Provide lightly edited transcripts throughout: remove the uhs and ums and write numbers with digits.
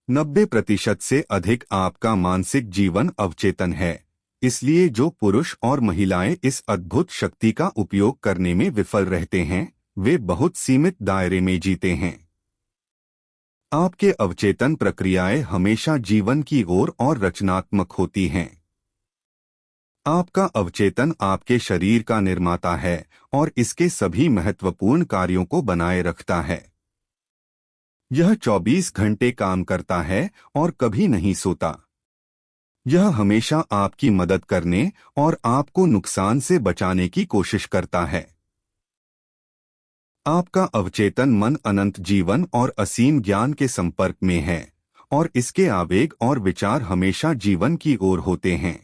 90% से अधिक आपका मानसिक जीवन अवचेतन है। इसलिए जो पुरुष और महिलाएं इस अद्भुत शक्ति का उपयोग करने में विफल रहते हैं, वे बहुत सीमित दायरे में जीते हैं। आपके अवचेतन प्रक्रियाएं हमेशा जीवन की ओर और रचनात्मक होती हैं। आपका अवचेतन आपके शरीर का निर्माता है और इसके सभी महत्वपूर्ण कार्यों को बनाए रखता है। यह 24 घंटे काम करता है और कभी नहीं सोता। यह हमेशा आपकी मदद करने और आपको नुकसान से बचाने की कोशिश करता है। आपका अवचेतन मन अनंत जीवन और असीम ज्ञान के संपर्क में है और इसके आवेग और विचार हमेशा जीवन की ओर होते हैं।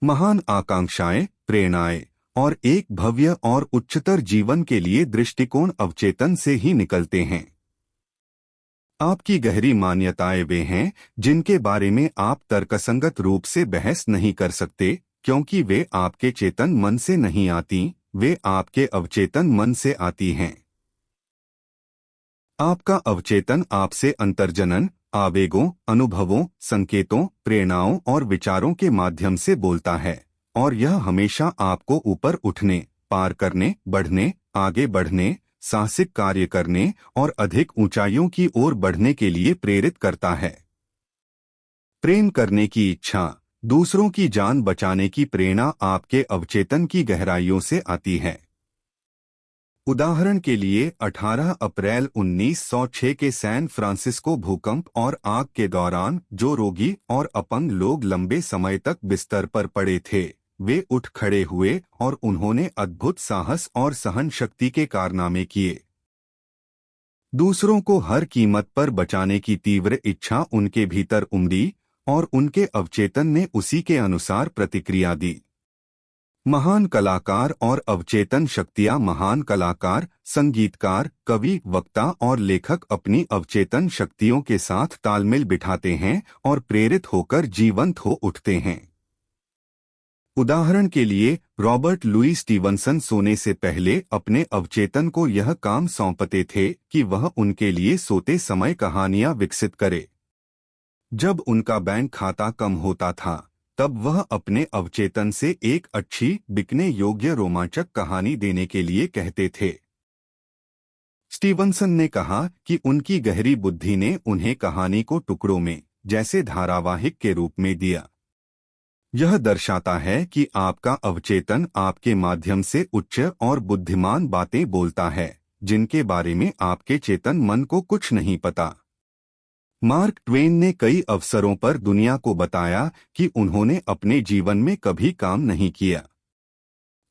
महान आकांक्षाएं, प्रेरणाएं और एक भव्य और उच्चतर जीवन के लिए दृष्टिकोण अवचेतन से ही निकलते हैं। आपकी गहरी मान्यताएं वे हैं जिनके बारे में आप तर्कसंगत रूप से बहस नहीं कर सकते, क्योंकि वे आपके चेतन मन से नहीं आती, वे आपके अवचेतन मन से आती हैं। आपका अवचेतन आपसे अंतर्जनन, आवेगों, अनुभवों, संकेतों, प्रेरणाओं और विचारों के माध्यम से बोलता है और यह हमेशा आपको ऊपर उठने, पार करने, बढ़ने, आगे बढ़ने, साहसिक कार्य करने और अधिक ऊंचाइयों की ओर बढ़ने के लिए प्रेरित करता है। प्रेम करने की इच्छा, दूसरों की जान बचाने की प्रेरणा आपके अवचेतन की गहराइयों से आती है। उदाहरण के लिए 18 अप्रैल 1906 के सैन फ्रांसिस्को भूकंप और आग के दौरान जो रोगी और अपंग लोग लंबे समय तक बिस्तर पर पड़े थे, वे उठ खड़े हुए और उन्होंने अद्भुत साहस और सहन शक्ति के कारनामे किए। दूसरों को हर कीमत पर बचाने की तीव्र इच्छा उनके भीतर उमड़ी और उनके अवचेतन ने उसी के अनुसार प्रतिक्रिया दी। महान कलाकार और अवचेतन शक्तियां महान कलाकार, संगीतकार, कवि, वक्ता और लेखक अपनी अवचेतन शक्तियों के साथ तालमेल बिठाते हैं और प्रेरित होकर जीवंत हो उठते हैं। उदाहरण के लिए, रॉबर्ट लुई स्टीवनसन सोने से पहले अपने अवचेतन को यह काम सौंपते थे कि वह उनके लिए सोते समय कहानियां विकसित करे। जब उनका बैंक खाता कम होता था, तब वह अपने अवचेतन से एक अच्छी, बिकने योग्य रोमांचक कहानी देने के लिए कहते थे। स्टीवनसन ने कहा कि उनकी गहरी बुद्धि ने उन्हें कहानी को टुकड़ों में, जैसे धारावाहिक के रूप में दिया। यह दर्शाता है कि आपका अवचेतन आपके माध्यम से उच्च और बुद्धिमान बातें बोलता है, जिनके बारे में आपके चेतन मन को कुछ नहीं पता। मार्क ट्वेन ने कई अवसरों पर दुनिया को बताया कि उन्होंने अपने जीवन में कभी काम नहीं किया।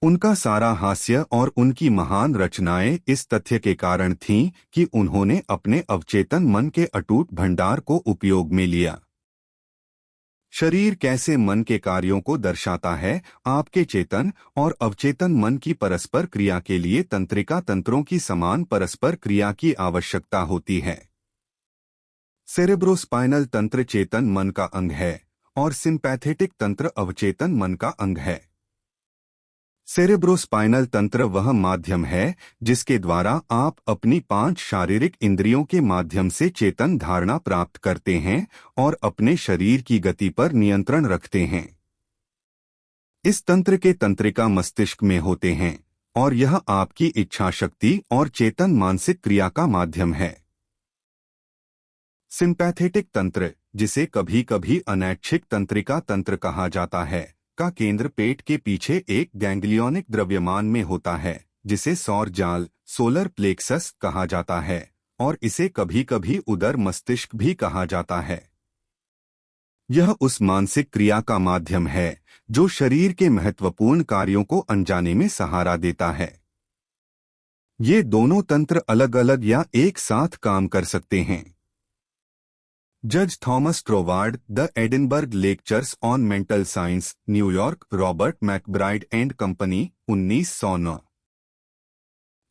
उनका सारा हास्य और उनकी महान रचनाएं इस तथ्य के कारण थीं कि उन्होंने अपने अवचेतन मन के अटूट भंडार को उपयोग में लिया। शरीर कैसे मन के कार्यों को दर्शाता है। आपके चेतन और अवचेतन मन की परस्पर क्रिया के लिए तंत्रिका तंत्रों की समान परस्पर क्रिया की आवश्यकता होती है। सेरेब्रोस्पाइनल तंत्र चेतन मन का अंग है और सिंपैथेटिक तंत्र अवचेतन मन का अंग है। सेरेब्रोस्पाइनल तंत्र वह माध्यम है जिसके द्वारा आप अपनी 5 शारीरिक इंद्रियों के माध्यम से चेतन धारणा प्राप्त करते हैं और अपने शरीर की गति पर नियंत्रण रखते हैं। इस तंत्र के तंत्रिका मस्तिष्क में होते हैं और यह आपकी इच्छा शक्ति और चेतन मानसिक क्रिया का माध्यम है। सिंपैथेटिक तंत्र, जिसे कभी कभी अनैच्छिक तंत्रिका तंत्र कहा जाता है, का केंद्र पेट के पीछे एक गैंग्लियोनिक द्रव्यमान में होता है, जिसे सौर जाल, सोलर प्लेक्सस कहा जाता है और इसे कभी कभी उदर मस्तिष्क भी कहा जाता है। यह उस मानसिक क्रिया का माध्यम है जो शरीर के महत्वपूर्ण कार्यों को अनजाने में सहारा देता है। ये दोनों तंत्र अलग अलग या एक साथ काम कर सकते हैं। जज Thomas Troward, the Edinburgh lectures on mental science, New York, Robert McBride and company, 1909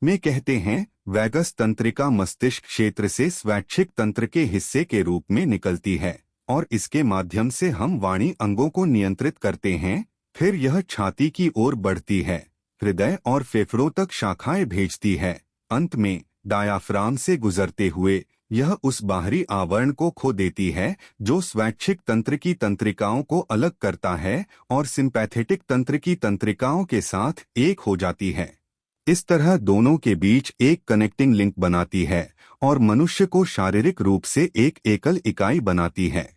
में कहते हैं, वैगस तंत्रिका मस्तिष्क क्षेत्र से स्वैच्छिक तंत्र के हिस्से के रूप में निकलती है और इसके माध्यम से हम वाणी अंगों को नियंत्रित करते हैं। फिर यह छाती की ओर बढ़ती है, हृदय और फेफड़ों तक शाखाएं भेजती है। अंत में डायाफ्राम से गुजरते हुए यह उस बाहरी आवरण को खो देती है जो स्वैच्छिक तंत्र की तंत्रिकाओं को अलग करता है और सिंपैथेटिक तंत्र की तंत्रिकाओं के साथ एक हो जाती है। इस तरह दोनों के बीच एक कनेक्टिंग लिंक बनाती है और मनुष्य को शारीरिक रूप से एक एकल इकाई बनाती है।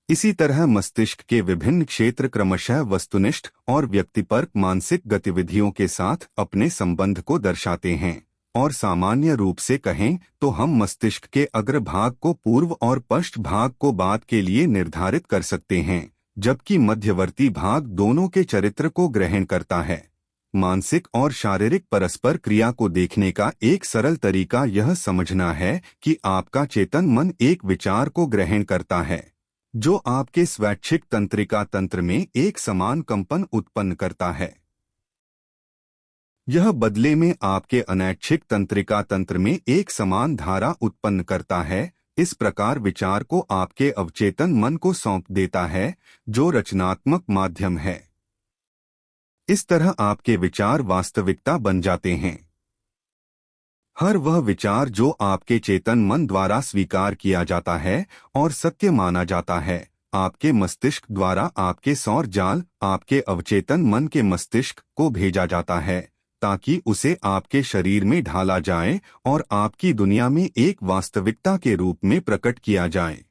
इसी तरह मस्तिष्क के विभिन्न क्षेत्र क्रमशः वस्तुनिष्ठ और व्यक्तिपरक मानसिक गतिविधियों के साथ अपने संबंध को दर्शाते हैं। और सामान्य रूप से कहें तो हम मस्तिष्क के अग्रभाग को पूर्व और पश्च भाग को बाद के लिए निर्धारित कर सकते हैं, जबकि मध्यवर्ती भाग दोनों के चरित्र को ग्रहण करता है। मानसिक और शारीरिक परस्पर क्रिया को देखने का एक सरल तरीका यह समझना है कि आपका चेतन मन एक विचार को ग्रहण करता है जो आपके स्वैच्छिक तंत्रिका तंत्र में एक समान कंपन उत्पन्न करता है। यह बदले में आपके अनैच्छिक तंत्रिका तंत्र में एक समान धारा उत्पन्न करता है। इस प्रकार विचार को आपके अवचेतन मन को सौंप देता है जो रचनात्मक माध्यम है। इस तरह आपके विचार वास्तविकता बन जाते हैं। हर वह विचार जो आपके चेतन मन द्वारा स्वीकार किया जाता है और सत्य माना जाता है, आपके मस्तिष्क द्वारा आपके सौर जाल आपके अवचेतन मन के मस्तिष्क को भेजा जाता है ताकि उसे आपके शरीर में ढाला जाए और आपकी दुनिया में एक वास्तविकता के रूप में प्रकट किया जाए।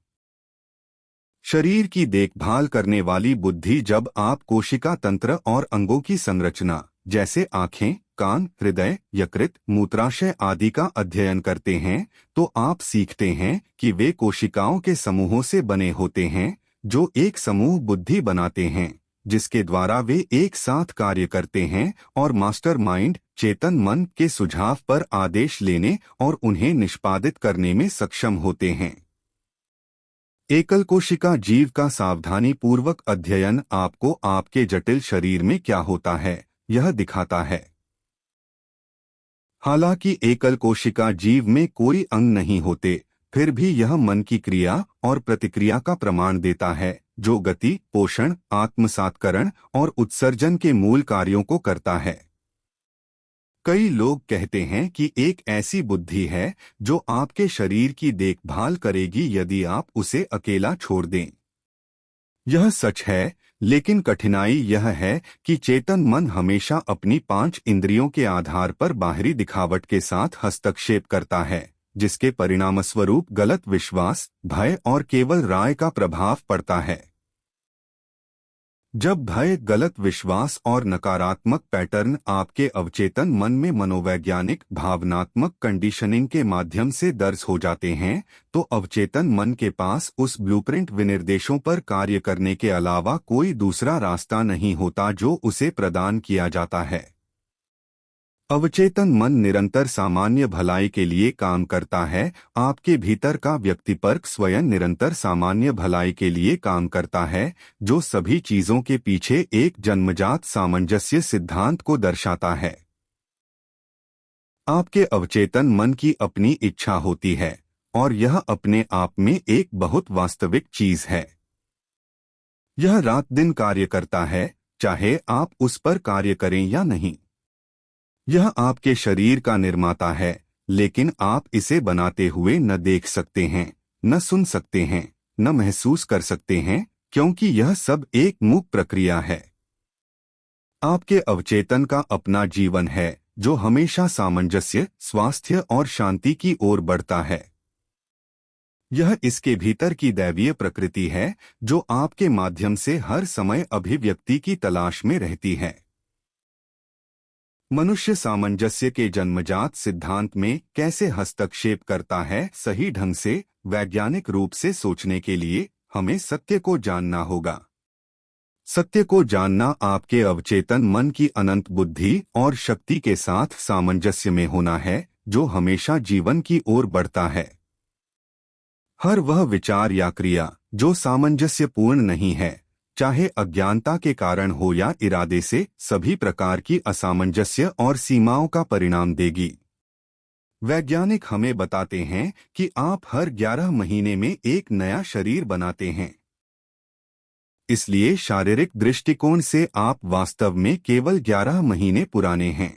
शरीर की देखभाल करने वाली बुद्धि जब आप कोशिका तंत्र और अंगों की संरचना जैसे आँखें, कान, हृदय, यकृत, मूत्राशय आदि का अध्ययन करते हैं तो आप सीखते हैं कि वे कोशिकाओं के समूहों से बने होते हैं जो एक समूह बुद्धि बनाते हैं जिसके द्वारा वे एक साथ कार्य करते हैं और मास्टरमाइंड चेतन मन के सुझाव पर आदेश लेने और उन्हें निष्पादित करने में सक्षम होते हैं। एकल कोशिका जीव का सावधानी पूर्वक अध्ययन आपको आपके जटिल शरीर में क्या होता है यह दिखाता है। हालांकि एकल कोशिका जीव में कोई अंग नहीं होते, फिर भी यह मन की क्रिया और प्रतिक्रिया का प्रमाण देता है जो गति, पोषण, आत्मसात्करण और उत्सर्जन के मूल कार्यों को करता है। कई लोग कहते हैं कि एक ऐसी बुद्धि है जो आपके शरीर की देखभाल करेगी यदि आप उसे अकेला छोड़ दें। यह सच है, लेकिन कठिनाई यह है कि चेतन मन हमेशा अपनी 5 इंद्रियों के आधार पर बाहरी दिखावट के साथ हस्तक्षेप करता है, जिसके परिणामस्वरूप गलत विश्वास, भय और केवल राय का प्रभाव पड़ता है। जब भय, गलत विश्वास और नकारात्मक पैटर्न आपके अवचेतन मन में मनोवैज्ञानिक भावनात्मक कंडीशनिंग के माध्यम से दर्ज हो जाते हैं, तो अवचेतन मन के पास उस ब्लूप्रिंट विनिर्देशों पर कार्य करने के अलावा कोई दूसरा रास्ता नहीं होता जो उसे प्रदान किया जाता है। अवचेतन मन निरंतर सामान्य भलाई के लिए काम करता है। आपके भीतर का व्यक्तिपरक स्वयं निरंतर सामान्य भलाई के लिए काम करता है, जो सभी चीजों के पीछे एक जन्मजात सामंजस्य सिद्धांत को दर्शाता है। आपके अवचेतन मन की अपनी इच्छा होती है और यह अपने आप में एक बहुत वास्तविक चीज है। यह रात दिन कार्य करता है, चाहे आप उस पर कार्य करें या नहीं। यह आपके शरीर का निर्माता है, लेकिन आप इसे बनाते हुए न देख सकते हैं, न सुन सकते हैं, न महसूस कर सकते हैं, क्योंकि यह सब एक मूक प्रक्रिया है। आपके अवचेतन का अपना जीवन है जो हमेशा सामंजस्य, स्वास्थ्य और शांति की ओर बढ़ता है। यह इसके भीतर की दैवीय प्रकृति है जो आपके माध्यम से हर समय अभिव्यक्ति की तलाश में रहती है। मनुष्य सामंजस्य के जन्मजात सिद्धांत में कैसे हस्तक्षेप करता है? सही ढंग से वैज्ञानिक रूप से सोचने के लिए हमें सत्य को जानना होगा। सत्य को जानना आपके अवचेतन मन की अनंत बुद्धि और शक्ति के साथ सामंजस्य में होना है जो हमेशा जीवन की ओर बढ़ता है। हर वह विचार या क्रिया जो सामंजस्यपूर्ण नहीं है, चाहे अज्ञानता के कारण हो या इरादे से, सभी प्रकार की असामंजस्य और सीमाओं का परिणाम देगी। वैज्ञानिक हमें बताते हैं कि आप हर 11 महीने में एक नया शरीर बनाते हैं। इसलिए शारीरिक दृष्टिकोण से आप वास्तव में केवल 11 महीने पुराने हैं।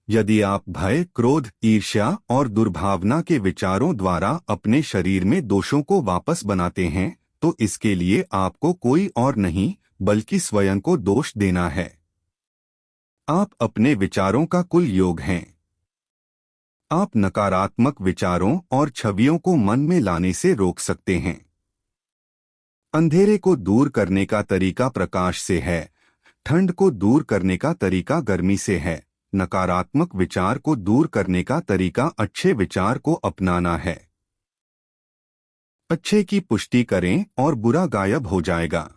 यदि आप भय, क्रोध, ईर्ष्या और दुर्भावना के विचारों द्वारा अपने शरीर में दोषों को वापस बनाते हैं, तो इसके लिए आपको कोई और नहीं बल्कि स्वयं को दोष देना है। आप अपने विचारों का कुल योग हैं। आप नकारात्मक विचारों और छवियों को मन में लाने से रोक सकते हैं। अंधेरे को दूर करने का तरीका प्रकाश से है, ठंड को दूर करने का तरीका गर्मी से है, नकारात्मक विचार को दूर करने का तरीका अच्छे विचार को अपनाना है। अच्छे की पुष्टि करें और बुरा गायब हो जाएगा।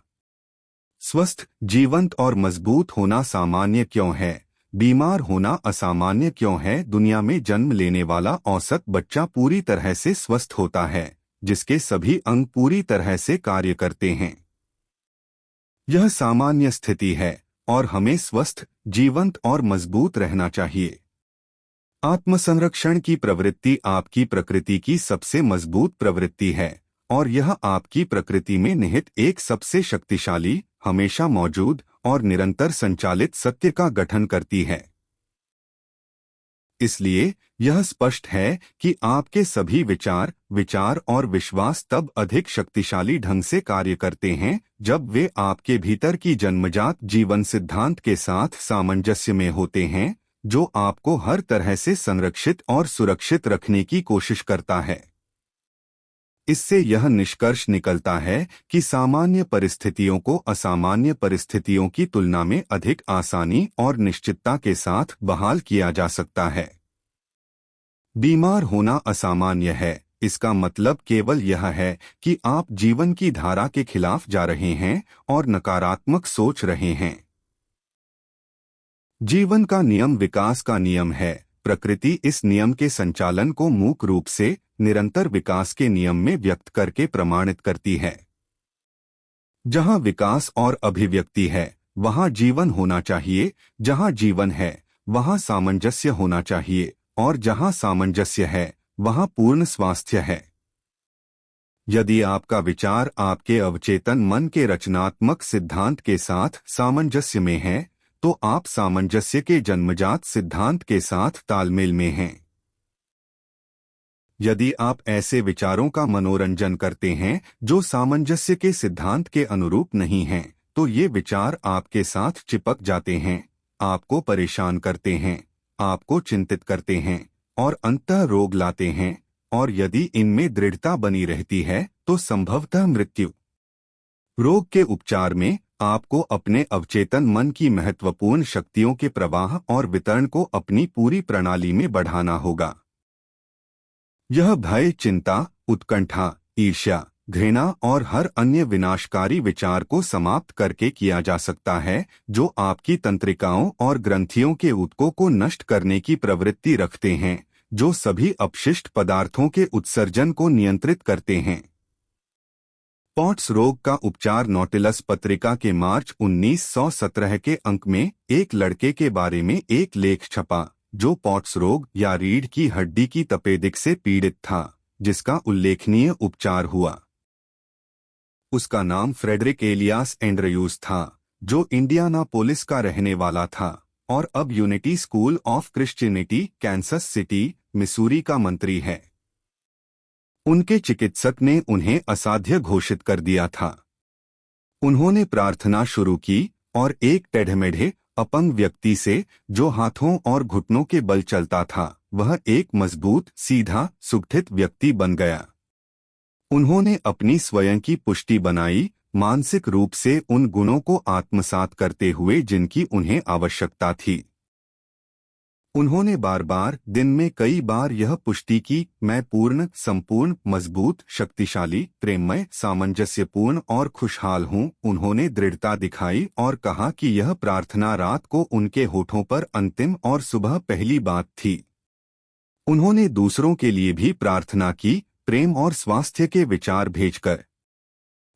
स्वस्थ, जीवंत और मजबूत होना सामान्य क्यों है? बीमार होना असामान्य क्यों है? दुनिया में जन्म लेने वाला औसत बच्चा पूरी तरह से स्वस्थ होता है, जिसके सभी अंग पूरी तरह से कार्य करते हैं। यह सामान्य स्थिति है और हमें स्वस्थ, जीवंत और मजबूत रहना चाहिए। आत्मसंरक्षण की प्रवृत्ति आपकी प्रकृति की सबसे मजबूत प्रवृत्ति है और यह आपकी प्रकृति में निहित एक सबसे शक्तिशाली, हमेशा मौजूद और निरंतर संचालित सत्य का गठन करती है। इसलिए यह स्पष्ट है कि आपके सभी विचार और विश्वास तब अधिक शक्तिशाली ढंग से कार्य करते हैं जब वे आपके भीतर की जन्मजात जीवन सिद्धांत के साथ सामंजस्य में होते हैं, जो आपको हर तरह से संरक्षित और सुरक्षित रखने की कोशिश करता है। इससे यह निष्कर्ष निकलता है कि सामान्य परिस्थितियों को असामान्य परिस्थितियों की तुलना में अधिक आसानी और निश्चितता के साथ बहाल किया जा सकता है। बीमार होना असामान्य है, इसका मतलब केवल यह है कि आप जीवन की धारा के खिलाफ जा रहे हैं और नकारात्मक सोच रहे हैं। जीवन का नियम विकास का नियम है। प्रकृति इस नियम के संचालन को मूक रूप से निरंतर विकास के नियम में व्यक्त करके प्रमाणित करती है। जहां विकास और अभिव्यक्ति है, वहां जीवन होना चाहिए। जहां जीवन है, वहां सामंजस्य होना चाहिए और जहां सामंजस्य है, वहां पूर्ण स्वास्थ्य है। यदि आपका विचार आपके अवचेतन मन के रचनात्मक सिद्धांत के साथ सामंजस्य में है, तो आप सामंजस्य के जन्मजात सिद्धांत के साथ तालमेल में हैं। यदि आप ऐसे विचारों का मनोरंजन करते हैं जो सामंजस्य के सिद्धांत के अनुरूप नहीं हैं, तो ये विचार आपके साथ चिपक जाते हैं, आपको परेशान करते हैं, आपको चिंतित करते हैं और अंततः रोग लाते हैं, और यदि इनमें दृढ़ता बनी रहती है तो संभवतः मृत्यु। रोग के उपचार में आपको अपने अवचेतन मन की महत्वपूर्ण शक्तियों के प्रवाह और वितरण को अपनी पूरी प्रणाली में बढ़ाना होगा। यह भय, चिंता, उत्कंठा, ईर्ष्या, घृणा और हर अन्य विनाशकारी विचार को समाप्त करके किया जा सकता है जो आपकी तंत्रिकाओं और ग्रंथियों के ऊतकों को नष्ट करने की प्रवृत्ति रखते हैं, जो सभी अपशिष्ट पदार्थों के उत्सर्जन को नियंत्रित करते हैं। पॉट्स रोग का उपचार। नॉटिलस पत्रिका के मार्च 1917 के अंक में एक लड़के के बारे में एक लेख छपा जो पॉट्स रोग या रीढ़ की हड्डी की तपेदिक से पीड़ित था, जिसका उल्लेखनीय उपचार हुआ। उसका नाम फ्रेडरिक एलियास एंड्रयूज था, जो इंडियानापोलिस का रहने वाला था और अब unity school of Christianity, Kansas city, Missouri का मंत्री है। उनके चिकित्सक ने उन्हें असाध्य घोषित कर दिया था। उन्होंने प्रार्थना शुरू की और एक टेढ़मेढ़े अपंग व्यक्ति से, जो हाथों और घुटनों के बल चलता था, वह एक मजबूत, सीधा, सुगठित व्यक्ति बन गया। उन्होंने अपनी स्वयं की पुष्टि बनाई, मानसिक रूप से उन गुणों को आत्मसात करते हुए जिनकी उन्हें आवश्यकता थी। उन्होंने बार बार, दिन में कई बार यह पुष्टि की, मैं पूर्ण, संपूर्ण, मजबूत, शक्तिशाली, प्रेममय, सामंजस्यपूर्ण और खुशहाल हूँ। उन्होंने दृढ़ता दिखाई और कहा कि यह प्रार्थना रात को उनके होठों पर अंतिम और सुबह पहली बात थी। उन्होंने दूसरों के लिए भी प्रार्थना की, प्रेम और स्वास्थ्य के विचार भेजकर।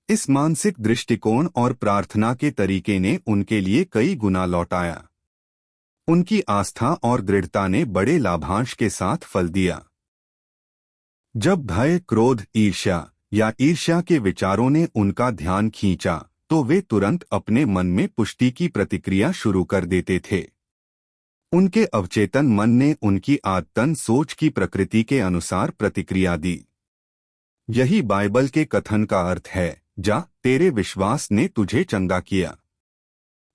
इस मानसिक दृष्टिकोण और प्रार्थना के तरीके ने उनके लिए कई गुना लौटाया। उनकी आस्था और दृढ़ता ने बड़े लाभांश के साथ फल दिया। जब भय, क्रोध, ईर्ष्या या ईर्ष्या के विचारों ने उनका ध्यान खींचा, तो वे तुरंत अपने मन में पुष्टि की प्रतिक्रिया शुरू कर देते थे। उनके अवचेतन मन ने उनकी आदतन सोच की प्रकृति के अनुसार प्रतिक्रिया दी। यही बाइबल के कथन का अर्थ है, जा, तेरे विश्वास ने तुझे चंगा किया।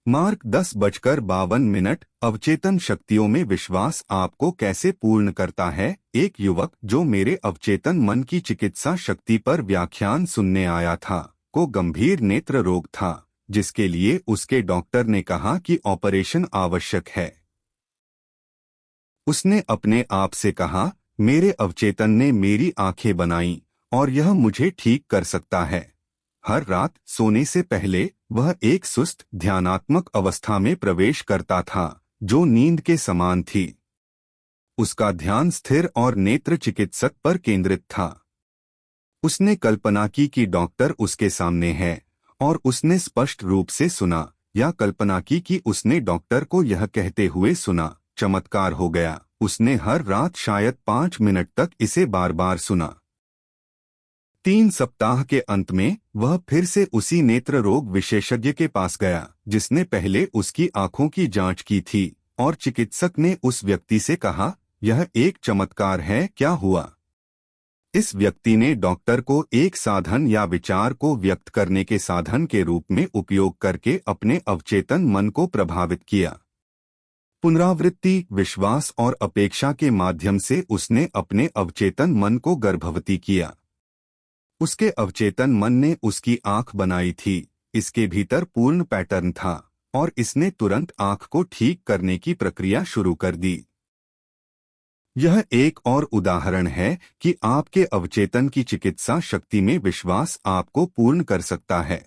मार्क 10:52। अवचेतन शक्तियों में विश्वास आपको कैसे पूर्ण करता है? एक युवक जो मेरे अवचेतन मन की चिकित्सा शक्ति पर व्याख्यान सुनने आया था, को गंभीर नेत्र रोग था, जिसके लिए उसके डॉक्टर ने कहा कि ऑपरेशन आवश्यक है। उसने अपने आप से कहा, मेरे अवचेतन ने मेरी आंखें बनाई और यह मुझे ठीक कर सकता है। हर रात सोने से पहले वह एक सुस्त ध्यानात्मक अवस्था में प्रवेश करता था, जो नींद के समान थी। उसका ध्यान स्थिर और नेत्र चिकित्सक पर केंद्रित था। उसने कल्पना की कि डॉक्टर उसके सामने है, और उसने स्पष्ट रूप से सुना, या कल्पना की कि उसने डॉक्टर को यह कहते हुए सुना, चमत्कार हो गया। उसने हर रात शायद 5 मिनट तक इसे बार बार सुना। 3 सप्ताह के अंत में वह फिर से उसी नेत्र रोग विशेषज्ञ के पास गया, जिसने पहले उसकी आंखों की जांच की थी, और चिकित्सक ने उस व्यक्ति से कहा, यह एक चमत्कार है, क्या हुआ? इस व्यक्ति ने डॉक्टर को एक साधन या विचार को व्यक्त करने के साधन के रूप में उपयोग करके अपने अवचेतन मन को प्रभावित किया। पुनरावृत्ति, विश्वास और अपेक्षा के माध्यम से उसने अपने अवचेतन मन को गर्भवती किया। उसके अवचेतन मन ने उसकी आंख बनाई थी। इसके भीतर पूर्ण पैटर्न था, और इसने तुरंत आंख को ठीक करने की प्रक्रिया शुरू कर दी। यह एक और उदाहरण है कि आपके अवचेतन की चिकित्सा शक्ति में विश्वास आपको पूर्ण कर सकता है।